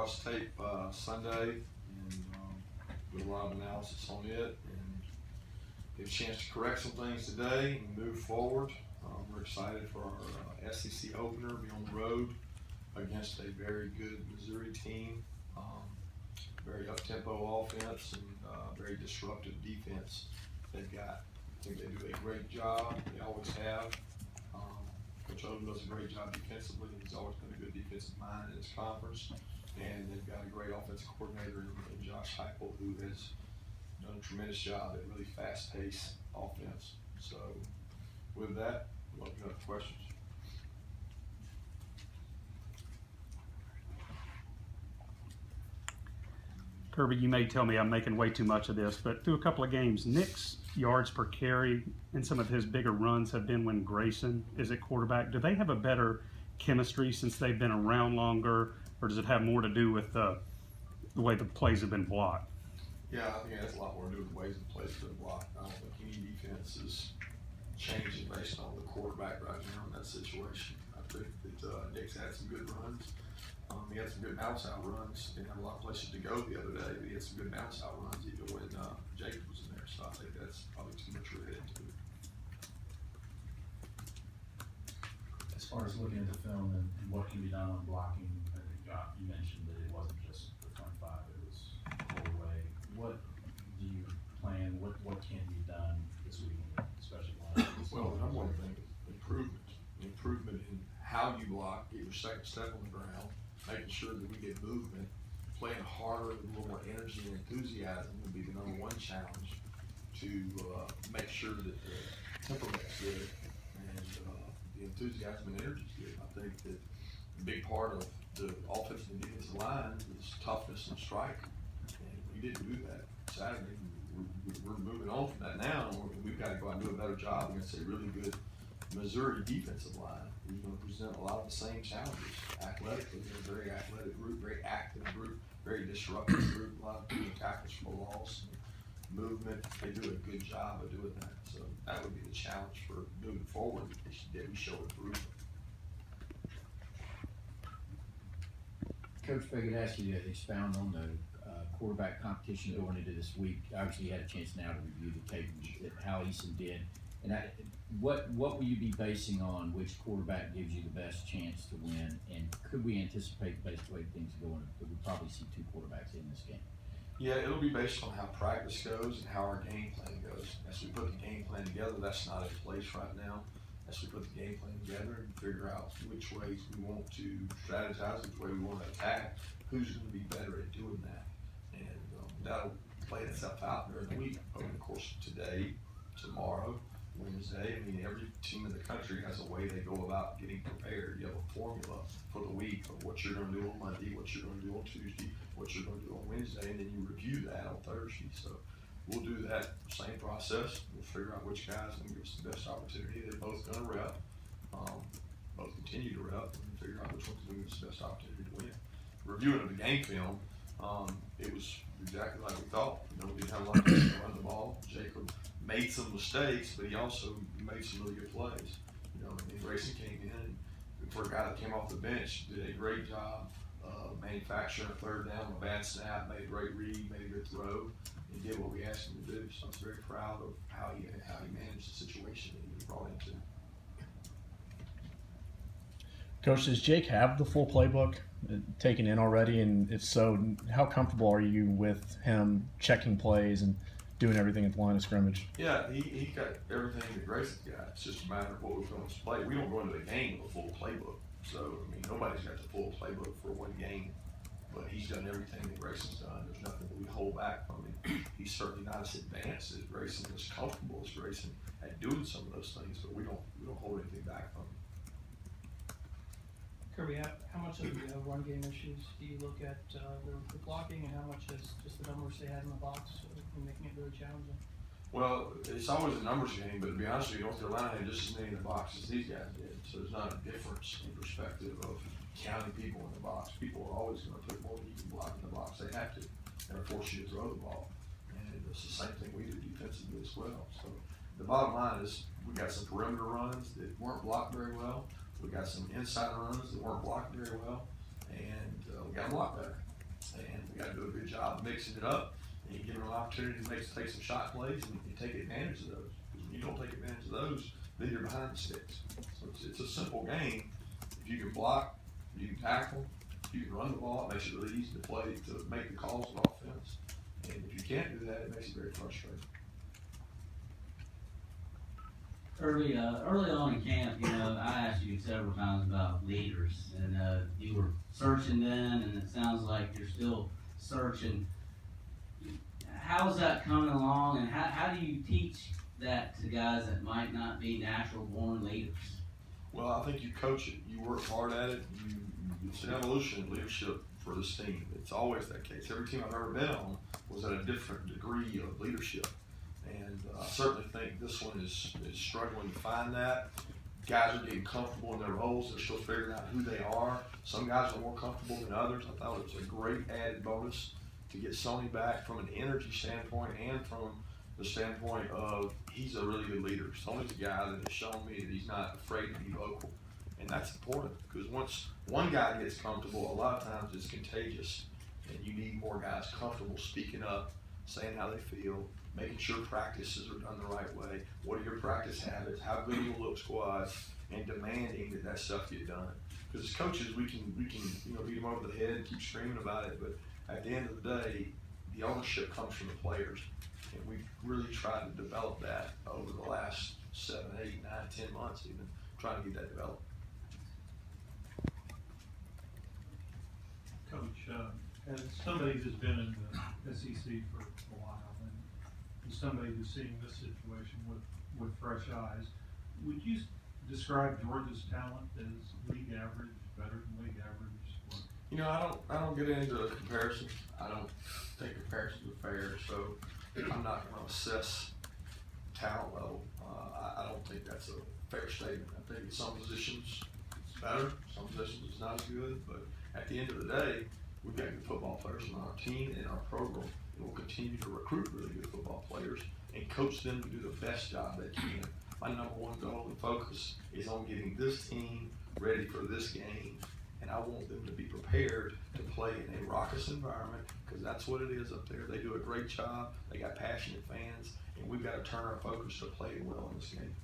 watched the tape Sunday and did a lot of analysis on it, and get a chance to correct some things today and move forward. We're excited for our SEC opener, be on the road against a very good Missouri team. Very up-tempo offense and very disruptive defense they've got. I think they do a great job. They always have. Coach Odom does a great job defensively. He's always been a good defensive mind in his conference. And they've got a great offensive coordinator in Josh Heupel, who has done a tremendous job at really fast-paced offense. So with that, I'd love to have questions. Kirby, you may tell me I'm making way too much of this, but through a couple of games, Nick's yards per carry and some of his bigger runs have been when Grayson is at quarterback. Do they have a better chemistry since they've been around longer, or does it have more to do with the way the plays have been blocked? Yeah, I think it has a lot more to do with the ways the plays have been blocked. I don't think any defense is changing based on the quarterback right now in that situation. I think that Nick's had some good runs. He had some good bounce-out runs. He didn't have a lot of places to go the other day, but he had some good bounce-out runs even when Jacob was in there. So I think that's probably too much related to it. As far as looking at the film and what can be done on blocking, I think you mentioned that it wasn't just the front five, it was the whole way. What do you plan, what can be done this weekend, especially when Well, the number one thing is improvement. Improvement in how you block, get your second step on the ground, making sure that we get movement, playing harder with a little more energy and enthusiasm will be the number one challenge to make sure that the temperament's good and the enthusiasm and energy's good. I think that a big part of the offensive and defensive line is toughness and strike, and we didn't do that Saturday. We're moving on from that now, and we've got to go out and do a better job against a really good Missouri defensive line. Who's going to present a lot of the same challenges athletically. They're a very athletic group, very active group, very disruptive group. A lot of good tackles for loss and movement. They do a good job of doing that. So that would be the challenge for moving forward. That we show improvement. Coach, if I could ask you to expound on the quarterback competition going into this week. Obviously, you had a chance now to review the tape that Hal Eason did. And what will you be basing on which quarterback gives you the best chance to win? And could we anticipate, based on the way things are going, that we probably see two quarterbacks in this game? Yeah, it'll be based on how practice goes and how our game plan goes. As we put the game plan together, that's not in place right now. As we put the game plan together and figure out which ways we want to strategize, which way we want to attack, who's going to be better at doing that. And that'll play itself out during the week over the course of today, tomorrow, Wednesday. I mean, every team in the country has a way they go about getting prepared. You have a formula for the week of what you're going to do on Monday, what you're going to do on Tuesday, what you're going to do on Wednesday, and then you review that on Thursday. So we'll do that same process. We'll figure out which guys can give us the best opportunity. They're both going to rep, both continue to rep, and figure out which one's going to give us the best opportunity to win. Reviewing of the game film, it was exactly like we thought. You know, we didn't have a lot of time to run the ball. Jacob made some mistakes, but he also made some really good plays. You know, and Grayson came in, and for a guy that came off the bench, did a great job manufacturing a third down, a bad snap, made a great read, made a good throw, and did what we asked him to do. So I was very proud of how he managed the situation that he was brought into. Coach, does Jake have the full playbook taken in already? And if so, how comfortable are you with him checking plays and doing everything at the line of scrimmage? Yeah, he got everything that Grayson's got. It's just a matter of what we're going to play. We don't go into the game with a full playbook. So, I mean, nobody's got the full playbook for one game. But he's done everything that Grayson's done. There's nothing that we hold back from him. He's certainly not as advanced as Grayson, as comfortable as Grayson at doing some of those things, but we don't hold anything back from him. Kirby, how much of the run game issues do you look at the blocking, and how much is just the numbers they had in the box making it really challenging? Well, it's always a numbers game, but to be honest with you, North Carolina had just as many in the box as these guys did. So there's not a difference in perspective of counting people in the box. People are always going to put more than you can block in the box. They have to. They're force you to throw the ball. And it's the same thing we do defensively as well. So the bottom line is we got some perimeter runs that weren't blocked very well. We got some inside runs that weren't blocked very well. And we got to block better. And we gotta do a good job mixing it up and give them an opportunity to take some shot plays and take advantage of those. Because when you don't take advantage of those, then you're behind the sticks. So it's a simple game. If you can block, you can tackle, you can run the ball, it makes it really easy to play, to make the calls of offense. And if you can't do that, it makes it very frustrating. Kirby, early on in camp, I asked you several times about leaders, and you were searching then, and it sounds like you're still searching. How's that coming along, and how do you teach that to guys that might not be natural born leaders? Well, I think you coach it. You work hard at it. It's an evolution of leadership for this team. It's always that case. Every team I've ever been on was at a different degree of leadership. And I certainly think this one is struggling to find that. Guys are getting comfortable in their roles. They're still figuring out who they are. Some guys are more comfortable than others. I thought it was a great added bonus to get Sony back from an energy standpoint and from the standpoint of he's a really good leader. Sony's a guy that has shown me that he's not afraid to be vocal. And that's important because once one guy gets comfortable, a lot of times it's contagious. And you need more guys comfortable speaking up, saying how they feel, making sure practices are done the right way. What are your practice habits? How good you look squad? And demanding that stuff get done. Because as coaches, we can beat them over the head and keep screaming about it. But at the end of the day, the ownership comes from the players. And we've really tried to develop that over the last 7, 8, 9, 10 months even, trying to get that developed. Coach, as somebody who's been in the SEC for a while, and somebody who's seeing this situation with fresh eyes, would you describe Georgia's talent as league average, better than league average? I don't get into a comparison. I don't think comparisons are fair, so I'm not going to assess talent level. I don't think that's a fair statement. I think in some positions it's better, some positions it's not as good, but at the end of the day, we've got good football players on our team and our program, and we'll continue to recruit really good football players and coach them to do the best job they can. My number one goal and focus is on getting this team ready for this game, and I want them to be prepared to play in a raucous environment because that's what it is up there. They do a great job. They got passionate fans, and we've got to turn our focus to playing well in this game.